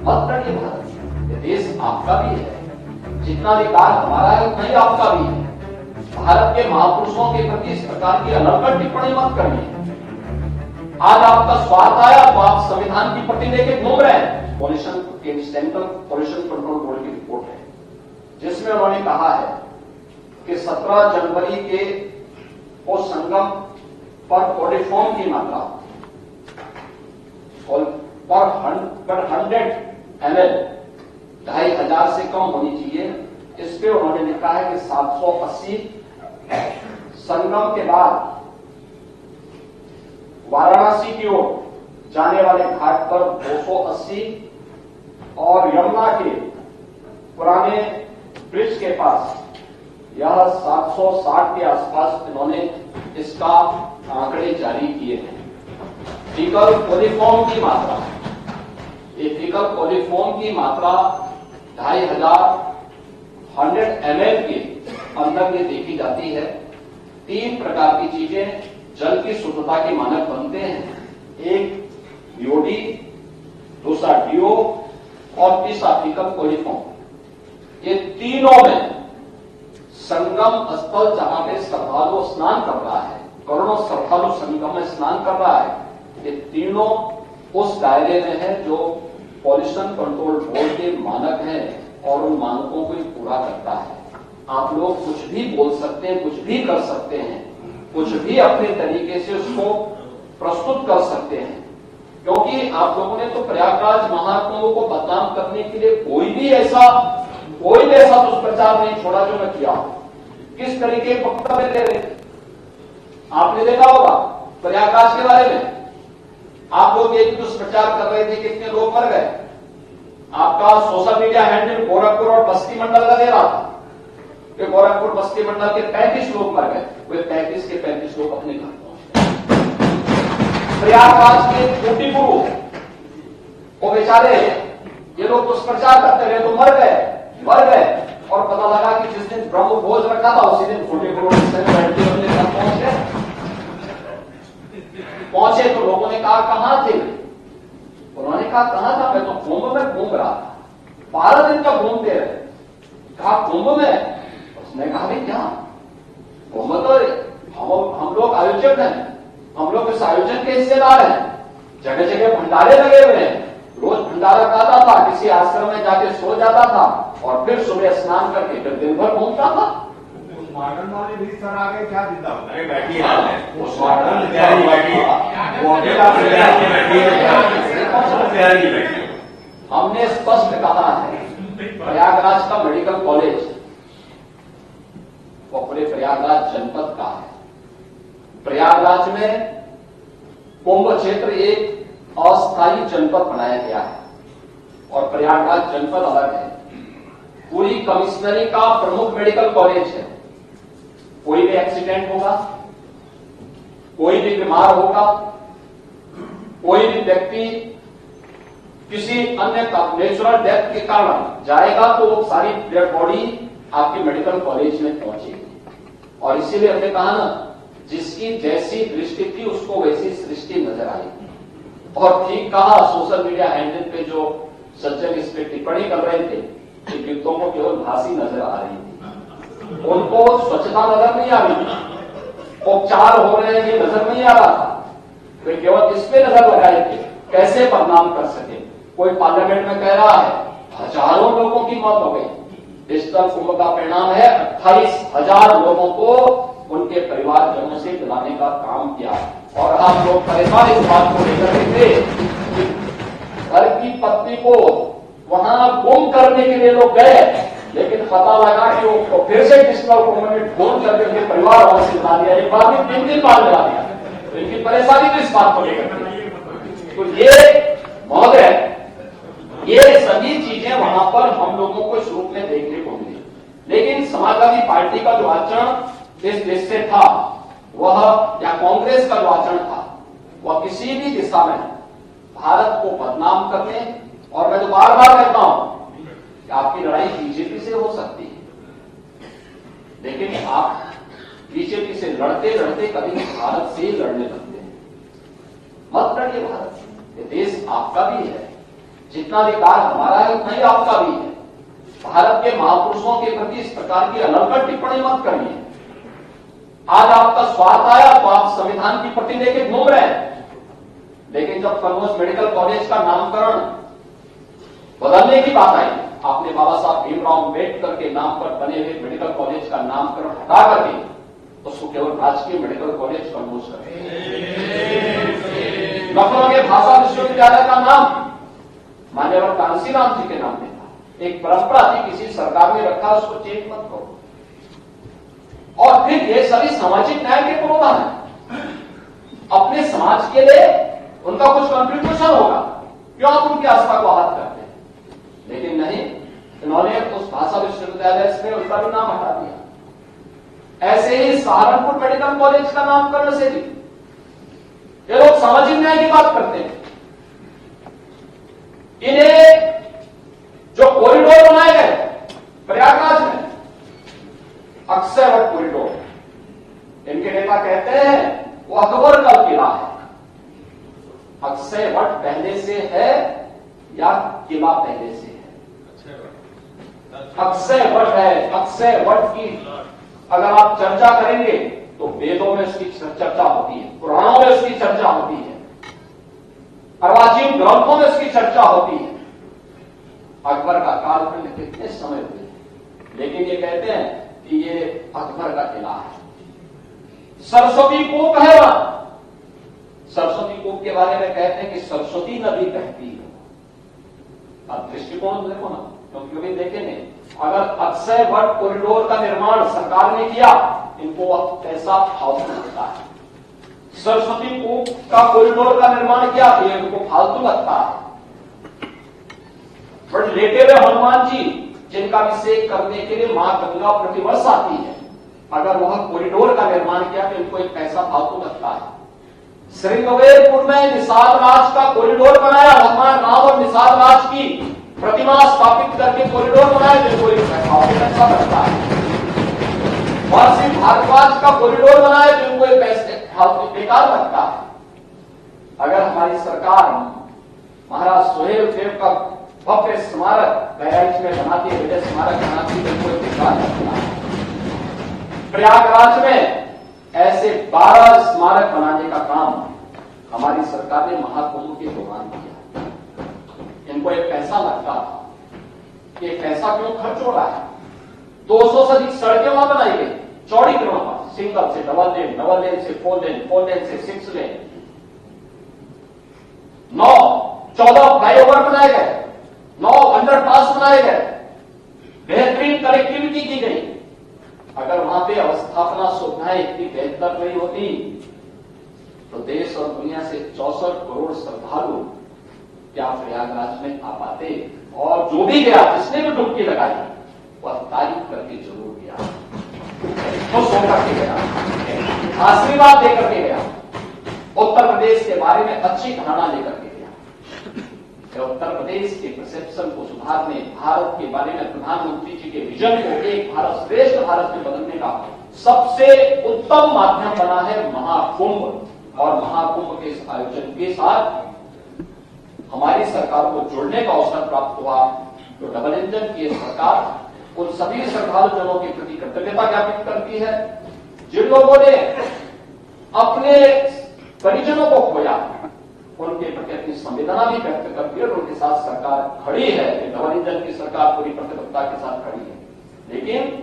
मत लड़िए भारत से, ये देश आपका भी है, जितना अधिकार हमारा है उतना ही आपका भी है। भारत के महापुरुषों के प्रति इस प्रकार की अनर्गल टिप्पणी मत करिए। आज आपका स्वार्थ आया तो आप संविधान की पट्टी लेके घूम रहे हैं। सेंट्रल पॉल्यूशन कंट्रोल बोर्ड की रिपोर्ट है जिसमें उन्होंने कहा है कि 17 जनवरी के वो संगम पर कोलिफॉर्म की मात्रा पर 100 ml 2,500 से कम होनी चाहिए। इस पे उन्होंने लिखा है कि 780, संगम के बाद वाराणसी की ओर जाने वाले घाट पर 280 और यमुना के पुराने ब्रिज के पास यह 760 के आसपास इन्होंने इसका आंकड़े जारी किए हैं। फीकल कोलिफॉर्म की मात्रा, ये फीकल कोलिफॉर्म की मात्रा 2,500 100 ml के अंदर ये देखी जाती है। 3 प्रकार की चीजें जल की शुद्धता के मानक बनते हैं, एक बीओडी, दूसरा डीओ और तीसरा फीकल कोलिफॉर्म। ये तीनों में संगम स्थल जहां पे श्रद्धालु स्नान कर रहा है, करोड़ों श्रद्धालु संगम में स्नान कर रहा है, ये तीनों उस दायरे में है जो पॉल्यूशन कंट्रोल बोर्ड के मानक हैं और उन मानकों को पूरा करता है। आप लोग कुछ भी बोल सकते हैं, कुछ भी कर सकते हैं, कुछ भी अपने तरीके से उसको प्रस्तुत कर सकते हैं, क्योंकि आप लोगों ने तो प्रयागराज महाकुंभ को बदनाम करने के लिए कोई भी ऐसा दुष्प्रचार नहीं छोड़ा जो मैं किया। किस तरीके के वक्तव्य दे रहे आपने देखा होगा प्रयागराज के बारे में। आप लोग एक दुष्प्रचार कर रहे थे, कितने लोग मर गए। आपका सोशल मीडिया हैंडल गोरखपुर और बस्ती मंडल का दे रहा था कि गोरखपुर बस्ती मंडल के 35 लोग मर गए। वे 35 के 35 लोग अपने घर पहुंच। प्रयागराज के छोटी गुरु वो बेचारे ये लोग दुष्प्रचार करते रहे तो मर गए और पता लगा कि जिस दिन ब्रह्म भोज रखा था उसी दिन छोटे गुरु अपने घर पहुंचे तो लोगों ने कहा कहां थे। उन्होंने कहा कहां था, मैं तो कुंभ में घूम रहा था। 12 दिन का घूमते रहे। कहा कुंभ में? उसने कहा भाई क्या कुंभ तो हम लोग आयोजक हैं, हम लोग इस आयोजन के हिस्सेदार हैं। जगह जगह भंडारे लगे हुए हैं, रोज भंडारा खाता था, किसी आश्रम में जाके सो जाता था और फिर सुबह स्नान करके फिर दिन भर घूमता था। मॉडर्न वाले भी सर आ गए क्या जिंदा होता है? बैठी है उस मॉडर्न हमने स्पष्ट कहा है प्रयागराज का मेडिकल कॉलेज वो पूरे प्रयागराज जनपद का है। प्रयागराज में कुंभ क्षेत्र एक अस्थायी जनपद बनाया गया है और प्रयागराज जनपद अलग है। पूरी कमिश्नरी का प्रमुख मेडिकल कॉलेज है। कोई भी एक्सीडेंट होगा, कोई भी बीमार होगा, कोई भी व्यक्ति किसी अन्य नेचुरल डेथ के कारण जाएगा तो वो सारी डेड बॉडी आपके मेडिकल कॉलेज में पहुंचेगी। और इसीलिए हमने कहा ना, जिसकी जैसी दृष्टि थी उसको वैसी सृष्टि नजर आएगी। और ठीक कहा, सोशल मीडिया हैंडल पे जो सज्जन इस पे टिप्पणी कर रहे थे कि युद्धों को केवल भाषी नजर आ रही थी, उनको स्वच्छता नजर नहीं आ रही थी, उपचार हो रहे हैं ये नजर नहीं आ रहा था। वे केवल इस पे नजर लगाए थे कैसे बदनाम कर सके। कोई पार्लियामेंट में कह रहा है हजारों लोगों की मौत हो गई। डिजिटल कुंभ का परिणाम है 28,000 लोगों को उनके परिवारजनों से मिलाने का काम किया। और आप लोग परेशान इस बात को लेकर के थे कि घर की पत्नी को वहां गुम करने के लिए लोग गए, लेकिन पता लगा कि वो फिर से डिजिटल कुंभ में ढूंढ करके अपने परिवार वालों से मिला दिया। एक बार में 3 दिन बाद मिला दिया। तो इनकी परेशानी तो इस बात को लेकर थी। तो ये महोदय, ये सभी चीजें वहां पर हम लोगों को इस रूप में देखने को मिली। लेकिन समाजवादी पार्टी का जो आचरण इस देश से था वह, या कांग्रेस का जो आचरण था वह किसी भी दिशा में भारत को बदनाम करने, और मैं तो बार बार कहता हूं कि आपकी लड़ाई बीजेपी से हो सकती है, लेकिन आप बीजेपी से लड़ते लड़ते कभी भारत से ही लड़ने लगते हैं। मत लड़िए भारत से, ये देश आपका भी है, जितना अधिकार हमारा है उतना ही आपका भी है। भारत के महापुरुषों के प्रति इस प्रकार की अनर्गल टिप्पणी मत करिए। आज आपका स्वार्थ आया तो आप संविधान की पट्टी लेके घूम रहे हैं, लेकिन जब कन्नौज मेडिकल कॉलेज का नामकरण बदलने की बात आई, आपने बाबा साहब भीमराव अम्बेडकर के नाम पर बने हुए मेडिकल कॉलेज का नामकरण हटा करके उसको केवल राजकीय मेडिकल कॉलेज कन्नौज कर लखनऊ के भाषा विश्वविद्यालय का नाम मान्यवर कांसीराम जी के नाम पे था। एक परंपरा थी, किसी सरकार ने रखा, उसको चेंज मत करो। और फिर ये सभी सामाजिक न्याय के पुरोधान है। अपने समाज के लिए उनका कुछ कंट्रीब्यूशन होगा, क्यों आप उनकी आस्था को आहत करते हैं? लेकिन नहीं, इन्होंने उस भाषा विश्वविद्यालय से उसका भी नाम हटा दिया। ऐसे ही सहारनपुर मेडिकल कॉलेज का नामकरण से भी ये लोग सामाजिक न्याय की बात करते हैं। इन्हें जो कॉरिडोर बनाए गए प्रयागराज में, अक्षय वट कॉरिडोर, इनके नेता कहते हैं वो अकबर का किला है। अक्षय वट पहले से है या किला पहले से है? अक्षय वट है। अक्षय वट की अगर आप चर्चा करेंगे तो वेदों में उसकी चर्चा होती है, पुराणों में उसकी चर्चा होती है, अर्वाचीन ग्रंथों में उसकी चर्चा होती है। अकबर का कालखंड कितने समय हुए, लेकिन ये कहते हैं कि ये अकबर का किला है। सरस्वती कूप है वहां। सरस्वती कूप के बारे में कहते हैं कि सरस्वती नदी बहती है। अब दृष्टिकोण देखो ना, क्योंकि कभी देखेंगे अगर अक्षय वट कॉरिडोर का निर्माण सरकार ने किया, इनको पैसा फालतू लगता है। सरस्वती कूप का कॉरिडोर का निर्माण किया तो इनको फालतू लगता है। बट लेटे हुए हनुमान जी जिनका अभिषेक करने के लिए मां गंगा प्रतिवर्ष आती है, अगर वह कॉरिडोर का निर्माण किया तो इनको एक पैसा फालतू लगता है। श्रृंगवेरपुर में निषाद राज का कॉरिडोर बनाया, भगवान राम और निषाद राज की प्रतिमा स्थापित करके कॉरिडोर बनाया, जिनको एक पैसा लगता है। महर्षि भारद्वाज का कॉरिडोर बनाया, जिनको एक पैसे बेकार लगता है। अगर हमारी सरकार महाराज सुहेल देव का भव्य स्मारक बहराइच में बनाती है, विजय स्मारक बनाती है, जिनको एक बेकार लगता है। प्रयागराज में ऐसे 12 स्मारक बनाने का काम हमारी सरकार ने महाकुंभ के दौरान किया। इनको एक पैसा लगता था, ये पैसा क्यों खर्च हो रहा है? 200 से अधिक सड़कें वहां बनाई गई, चौड़ीकरण पर, सिंगल से डबल लेन, डबल लेन से 4 लेन, 4 लेन से 6 लेन, 14 फ्लाईओवर बनाए गए, 9 अंडरपास बनाए गए, बेहतरीन कनेक्टिविटी की गई। अगर वहां पे अवस्थापना सुविधाएं इतनी बेहतर नहीं होती तो देश और दुनिया से 64 करोड़ श्रद्धालु क्या प्रयागराज में आ पाते? और जो भी गया, जिसने भी डुबकी लगाई, वह तारीफ करके जरूर गया, खुश होकर के गया, आशीर्वाद देकर के गया, उत्तर प्रदेश के बारे में अच्छी धारणा लेकर के गया। उत्तर प्रदेश के परसेप्शन को सुधारने, भारत के बारे में प्रधानमंत्री जी के विजन को एक भारत श्रेष्ठ भारत में बदलने का सबसे उत्तम माध्यम बना है महाकुंभ। और महाकुंभ के इस आयोजन के साथ हमारी सरकार को जोड़ने का अवसर प्राप्त हुआ। तो डबल इंजन की सरकार उन सभी श्रद्धालु जनों के प्रति कृतज्ञता ज्ञापित करती है जिन लोगों ने अपने परिजनों को खोया, उनके प्रति अपनी संवेदना भी व्यक्त करती है और उनके साथ सरकार खड़ी है। डबल इंजन की सरकार पूरी प्रतिबद्धता के साथ खड़ी है। लेकिन